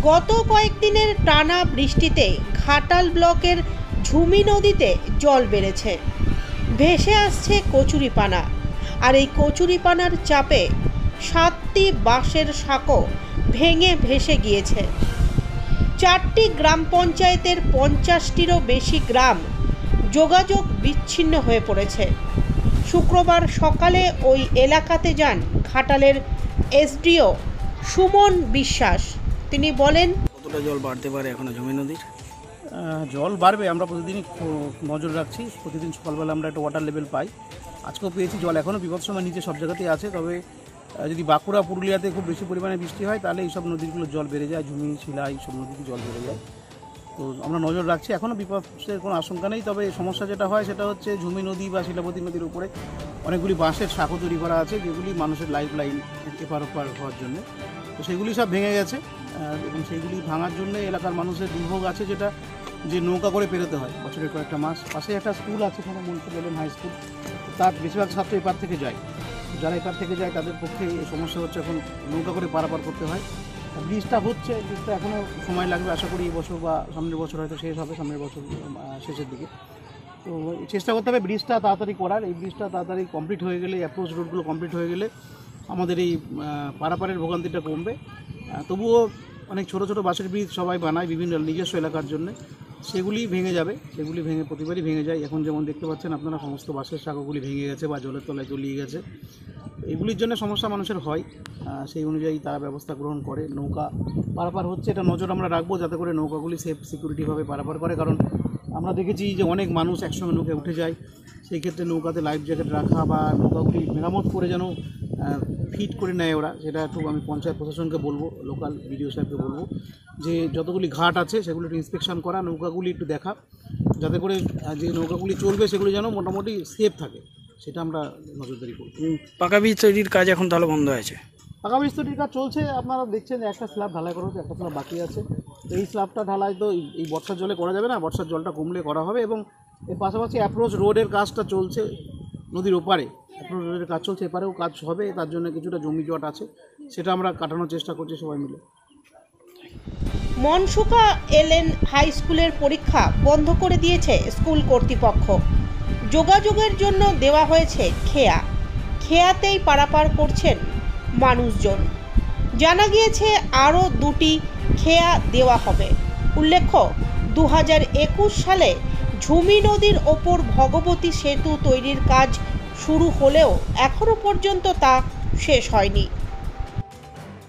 গত কয়েকদিনের টানা বৃষ্টিতে ঘাটাল ব্লকের ঝুমি নদীতে জল বেড়েছে। ভেসে আসছে কচুরিপানা, আর এই কচুরিপানার চাপে 7টি বাঁশের সাঁকো ভেঙে ভেসে গিয়েছে। 4টি গ্রাম পঞ্চায়েতের 50টিরও বেশি গ্রাম যোগাযোগ বিচ্ছিন্ন হয়ে পড়েছে। শুক্রবার সকালে ওই এলাকাতে যান ঘাটালের এসডিও সুমন বিশ্বাস। তিনি বলেন, কতটা জল বাড়তে পারে এখনো ঝুমি নদীর? জল বাড়বে, আমরা প্রতিদিনই নজর রাখছি। প্রতিদিন সকালবেলা আমরা একটা ওয়াটার লেভেল পাই, আজকেও পেয়েছি। জল এখনও বিপদসীমার নিচে সব জায়গাতেই আছে, তবে যদি বাঁকুড়া পুরুলিয়াতে খুব বেশি পরিমাণে বৃষ্টি হয় তাহলে এইসব নদীগুলো জল বেড়ে যায়, ঝুমি শিলা এইসব নদীতে জল বেড়ে যায়। তো আমরা নজর রাখছি, এখনও বিপদের কোনো আশঙ্কা নেই। তবে সমস্যা যেটা হয় সেটা হচ্ছে ঝুমি নদী বা শিলাবতী নদীর উপরে অনেকগুলি বাঁশের সাঁকো তৈরি করা আছে, যেগুলি মানুষের লাইফ লাইন এপার ওপার হওয়ার জন্য। তো সেগুলি সব ভেঙে গেছে, এবং সেইগুলি ভাঙার জন্য এলাকার মানুষের দুর্ভোগ আছে, যেটা যে নৌকা করে পেরোতে হয় বছরের কয়েকটা মাস। পাশে একটা স্কুল আছে, এখানে মনসুর আলম হাই স্কুল, তার বেশিরভাগ ছাত্র এপার থেকে যায়। যারা এপার থেকে যায় তাদের পক্ষে এই সমস্যা হচ্ছে, এখন নৌকা করে পারাপার করতে হয়। ব্রিজটা হচ্ছে, ব্রিজটা এখনও সময় লাগবে, আশা করি এই বছর বা সামনের বছর হয়তো শেষ হবে, সামনের বছর শেষের দিকে। তো চেষ্টা করতে হবে ব্রিজটা তাড়াতাড়ি করার। এই ব্রিজটা তাড়াতাড়ি কমপ্লিট হয়ে গেলে, অ্যাপ্রোচ রোডগুলো কমপ্লিট হয়ে গেলে আমাদের এই পারাপারের ভোগান্তিটা কমবে। তবুও অনেক ছোটো ছোটো বাঁশের ব্রিজ সবাই বানায় বিভিন্ন নিজস্ব এলাকার জন্য, সেগুলি ভেঙে যাবে। সেগুলি ভেঙে প্রতিবারই ভেঙে যায়। এখন যেমন দেখতে পাচ্ছেন আপনারা, সমস্ত বাঁশের সাঁকোগুলি ভেঙে গেছে বা জলের তলায় তলিয়ে গেছে। এগুলির জন্য সমস্যা মানুষের হয়, সেই অনুযায়ী তারা ব্যবস্থা গ্রহণ করে। নৌকা পারাপার হচ্ছে, এটা নজর আমরা রাখবো যাতে করে নৌকাগুলি সেফ সিকিউরিটিভাবে পারাপার করে। কারণ আমরা দেখেছি যে অনেক মানুষ একসঙ্গে নৌকায় উঠে যায়, সেই ক্ষেত্রে নৌকাতে লাইফ জ্যাকেট রাখা বা নৌকাগুলি মেরামত করে যেন ফিট করে নেয় ওরা, সেটা একটু আমি পঞ্চায়েত প্রশাসনকে বলবো, লোকাল বিডিও সাহেবকে বলবো যে যতগুলি ঘাট আছে সেগুলো একটু ইন্সপেকশন করা, নৌকাগুলি একটু দেখা, যাতে করে যে নৌকাগুলি চলবে সেগুলি যেন মোটামুটি সেফ থাকে, সেটা আমরা নজরদারি করব। পাকা ব্রিজ তৈরির কাজ এখন তাহলে বন্ধ হয়েছে? পাকা ব্রিজ তৈরির কাজ চলছে, আপনারা দেখছেন যে একটা স্ল্যাব ঢালাই করা হচ্ছে, একটা স্ল্যাব বাকি আছে। এই স্ল্যাবটা ঢালাই তো এই বর্ষার জলে করা যাবে না, বর্ষার জলটা কমলে করা হবে। এবং এর পাশাপাশি অ্যাপ্রোচ রোডের কাজটা চলছে, নদীর ওপারে অ্যাপ্রোচ রোডের কাজ চলছে, এপারেও কাজ হবে। তার জন্য কিছুটা জমি জট আছে, সেটা আমরা কাটানোর চেষ্টা করছি সবাই মিলে। মনসুকা এলএন হাই স্কুলের পরীক্ষা বন্ধ করে দিয়েছে স্কুল কর্তৃপক্ষ। যোগাযোগের জন্য দেওয়া হয়েছে খেয়াতেই পারাপার করছেন মানুষজন। জানা গিয়েছে আরও 2টি খেয়া দেওয়া হবে। উল্লেখ্য, 2021 সালে ঝুমি নদীর ওপর ভগবতী সেতু তৈরির কাজ শুরু হলেও এখনও পর্যন্ত তা শেষ হয়নি।